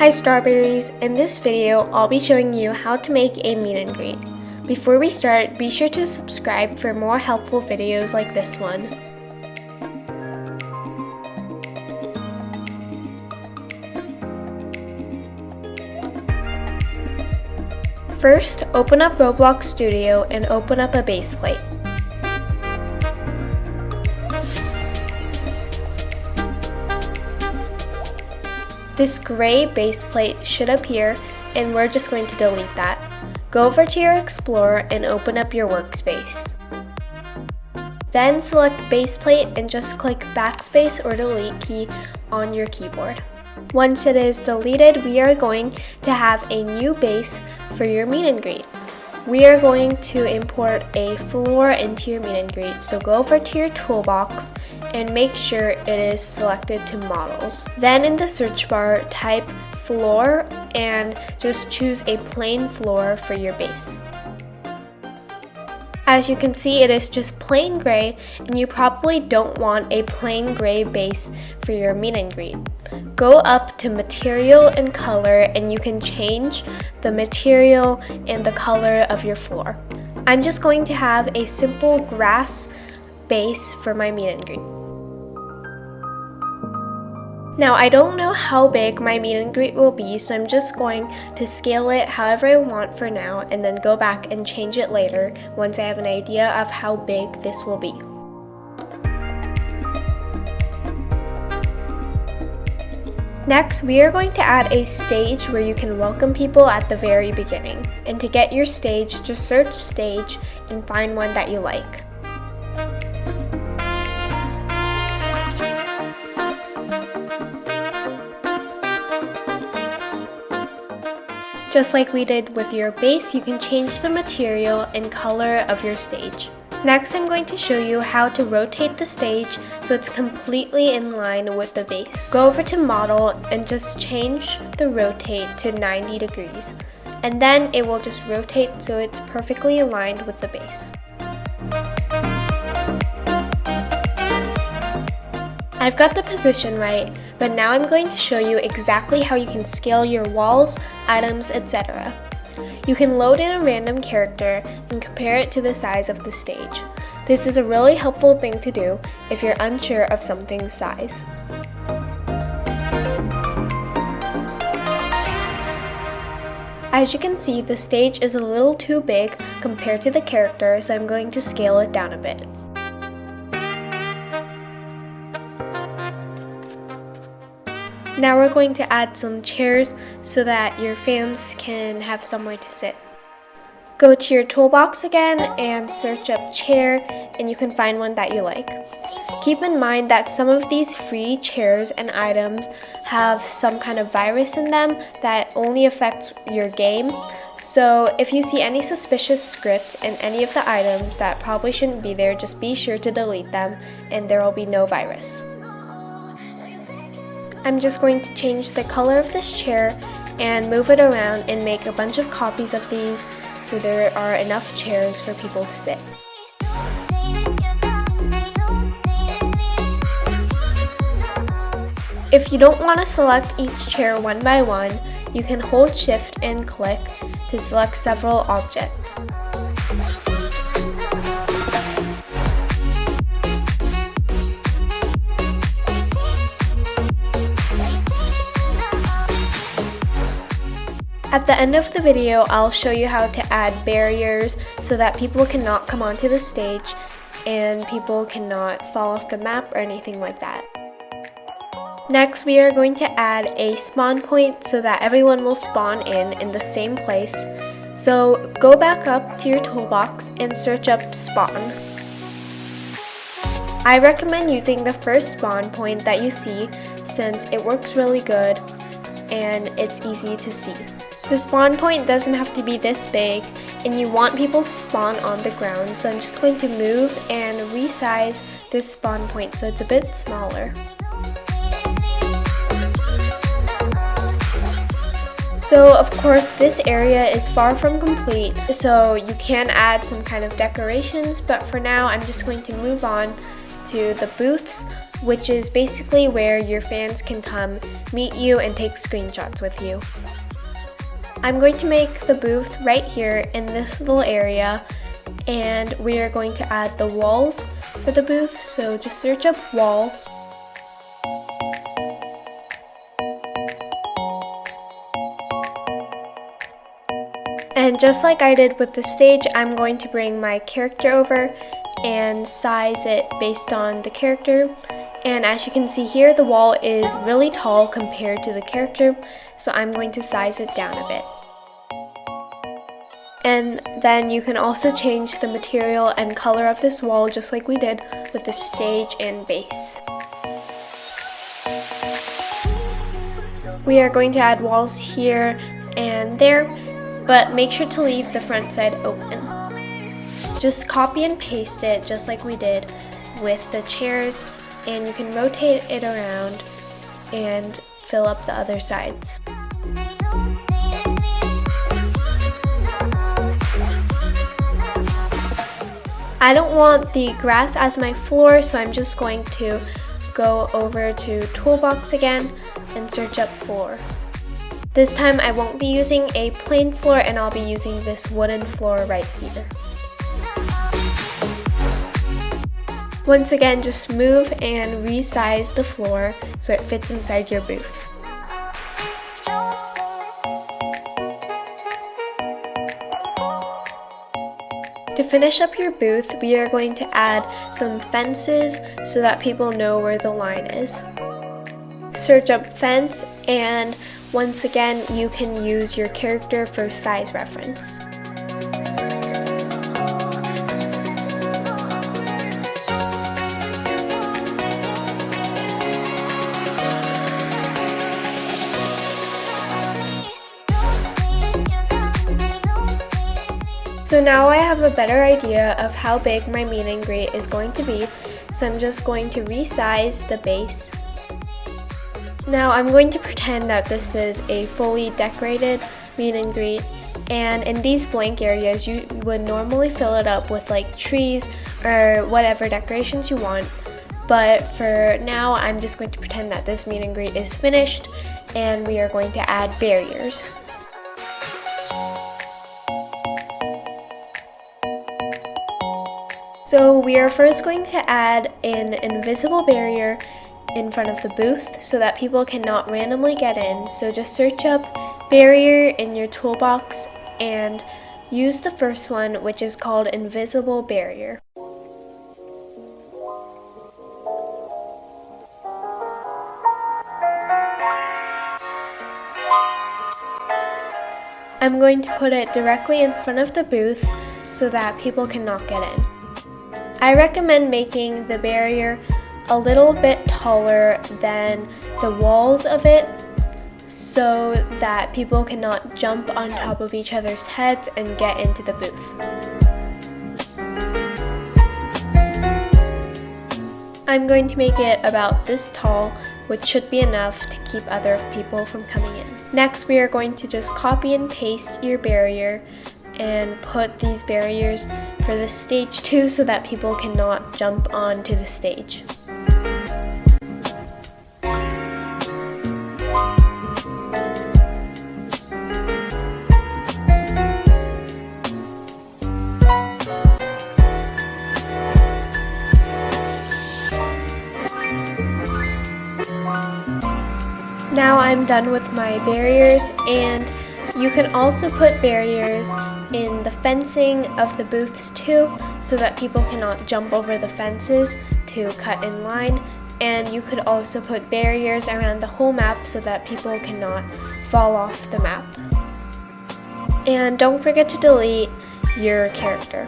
Hi strawberries! In this video, I'll be showing you how to make a meet and greet. Before we start, be sure to subscribe for more helpful videos like this one. First, open up Roblox Studio and open up a base plate. This gray base plate should appear, and we're just going to delete that. Go over to your Explorer and open up your workspace. Then select base plate and just click backspace or delete key on your keyboard. Once it is deleted, we are going to have a new base for your meet and greet. We are going to import a floor into your meet and greet, so go over to your toolbox and make sure it is selected to models. Then in the search bar, type floor and just choose a plain floor for your base. As you can see, it is just plain gray, and you probably don't want a plain gray base for your meet and greet. Go up to material and color, and you can change the material and the color of your floor. I'm just going to have a simple grass base for my meet and greet. Now, I don't know how big my meet and greet will be, so I'm just going to scale it however I want for now and then go back and change it later once I have an idea of how big this will be. Next, we are going to add a stage where you can welcome people at the very beginning. And to get your stage, just search stage and find one that you like. Just like we did with your base, you can change the material and color of your stage. Next, I'm going to show you how to rotate the stage so it's completely in line with the base. Go over to model and just change the rotate to 90 degrees. And then it will just rotate so it's perfectly aligned with the base. I've got the position right, but now I'm going to show you exactly how you can scale your walls, items, etc. You can load in a random character and compare it to the size of the stage. This is a really helpful thing to do if you're unsure of something's size. As you can see, the stage is a little too big compared to the character, so I'm going to scale it down a bit. Now we're going to add some chairs so that your fans can have somewhere to sit. Go to your toolbox again and search up chair, and you can find one that you like. Keep in mind that some of these free chairs and items have some kind of virus in them that only affects your game. So if you see any suspicious scripts in any of the items that probably shouldn't be there, just be sure to delete them and there will be no virus. I'm just going to change the color of this chair and move it around and make a bunch of copies of these so there are enough chairs for people to sit. If you don't want to select each chair one by one, you can hold Shift and click to select several objects. At the end of the video, I'll show you how to add barriers so that people cannot come onto the stage and people cannot fall off the map or anything like that. Next, we are going to add a spawn point so that everyone will spawn in the same place. So go back up to your toolbox and search up spawn. I recommend using the first spawn point that you see since it works really good and it's easy to see. The spawn point doesn't have to be this big, and you want people to spawn on the ground, so I'm just going to move and resize this spawn point so it's a bit smaller. So of course this area is far from complete, so you can add some kind of decorations, but for now I'm just going to move on to the booths, which is basically where your fans can come meet you and take screenshots with you. I'm going to make the booth right here in this little area, and we are going to add the walls for the booth, so just search up wall. And just like I did with the stage, I'm going to bring my character over and size it based on the character. And as you can see here, the wall is really tall compared to the character, so I'm going to size it down a bit. And then you can also change the material and color of this wall just like we did with the stage and base. We are going to add walls here and there, but make sure to leave the front side open. Just copy and paste it just like we did with the chairs, and you can rotate it around and fill up the other sides. I don't want the grass as my floor, so I'm just going to go over to Toolbox again and search up floor. This time I won't be using a plain floor, and I'll be using this wooden floor right here. Once again, just move and resize the floor so it fits inside your booth. To finish up your booth, we are going to add some fences so that people know where the line is. Search up fence, and once again, you can use your character for size reference. So now I have a better idea of how big my meet and greet is going to be, so I'm just going to resize the base. Now I'm going to pretend that this is a fully decorated meet and greet, and in these blank areas you would normally fill it up with like trees or whatever decorations you want, but for now I'm just going to pretend that this meet and greet is finished, and we are going to add barriers. So we are first going to add an invisible barrier in front of the booth so that people cannot randomly get in. So just search up barrier in your toolbox and use the first one, which is called invisible barrier. I'm going to put it directly in front of the booth so that people cannot get in. I recommend making the barrier a little bit taller than the walls of it so that people cannot jump on top of each other's heads and get into the booth. I'm going to make it about this tall, which should be enough to keep other people from coming in. Next, we are going to just copy and paste your barrier and put these barriers for the stage too so that people cannot jump onto the stage. Now I'm done with my barriers, and you can also put barriers in the fencing of the booths too, so that people cannot jump over the fences to cut in line, and you could also put barriers around the whole map so that people cannot fall off the map. And don't forget to delete your character.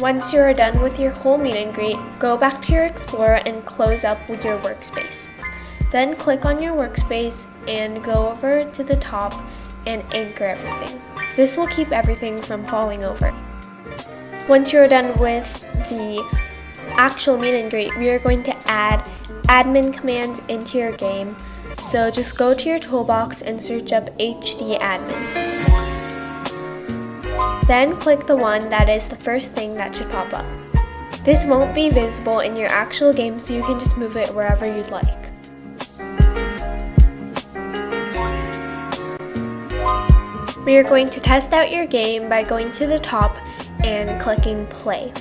Once you are done with your whole meet and greet, go back to your Explorer and close up with your workspace. Then click on your workspace and go over to the top and anchor everything. This will keep everything from falling over. Once you're done with the actual meet and greet, we are going to add admin commands into your game. So just go to your toolbox and search up HD admin. Then click the one that is the first thing that should pop up. This won't be visible in your actual game, so you can just move it wherever you'd like. We are going to test out your game by going to the top and clicking play.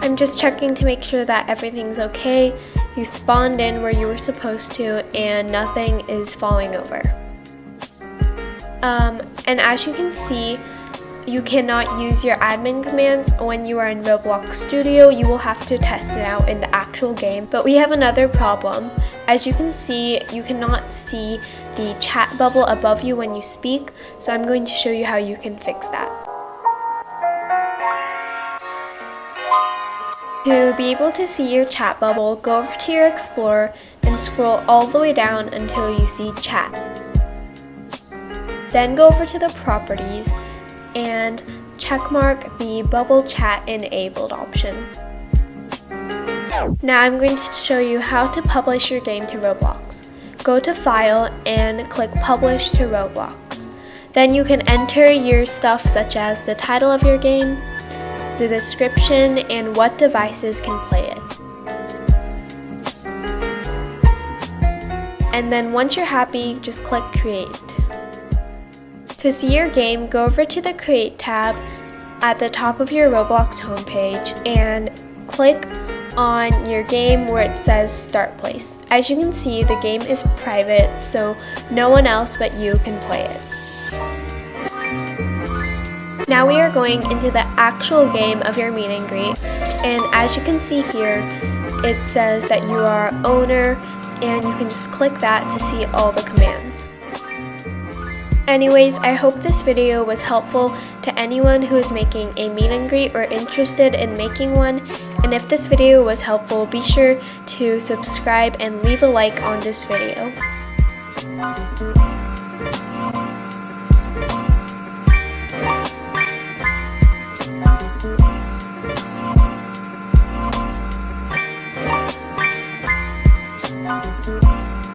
I'm just checking to make sure that everything's okay. You spawned in where you were supposed to and nothing is falling over. And as you can see, you cannot use your admin commands when you are in Roblox Studio. You will have to test it out in the actual game. But we have another problem. As you can see, you cannot see the chat bubble above you when you speak. So I'm going to show you how you can fix that. To be able to see your chat bubble, go over to your Explorer and scroll all the way down until you see chat. Then go over to the properties and checkmark the bubble chat enabled option. Now I'm going to show you how to publish your game to Roblox. Go to File and click Publish to Roblox. Then you can enter your stuff such as the title of your game, the description, and what devices can play it. And then once you're happy, just click Create. To see your game, go over to the Create tab at the top of your Roblox homepage and click on your game where it says Start Place. As you can see, the game is private, so no one else but you can play it. Now we are going into the actual game of your meet and greet, and as you can see here, it says that you are owner, and you can just click that to see all the commands. Anyways, I hope this video was helpful to anyone who is making a meet and greet or interested in making one, and if this video was helpful, be sure to subscribe and leave a like on this video.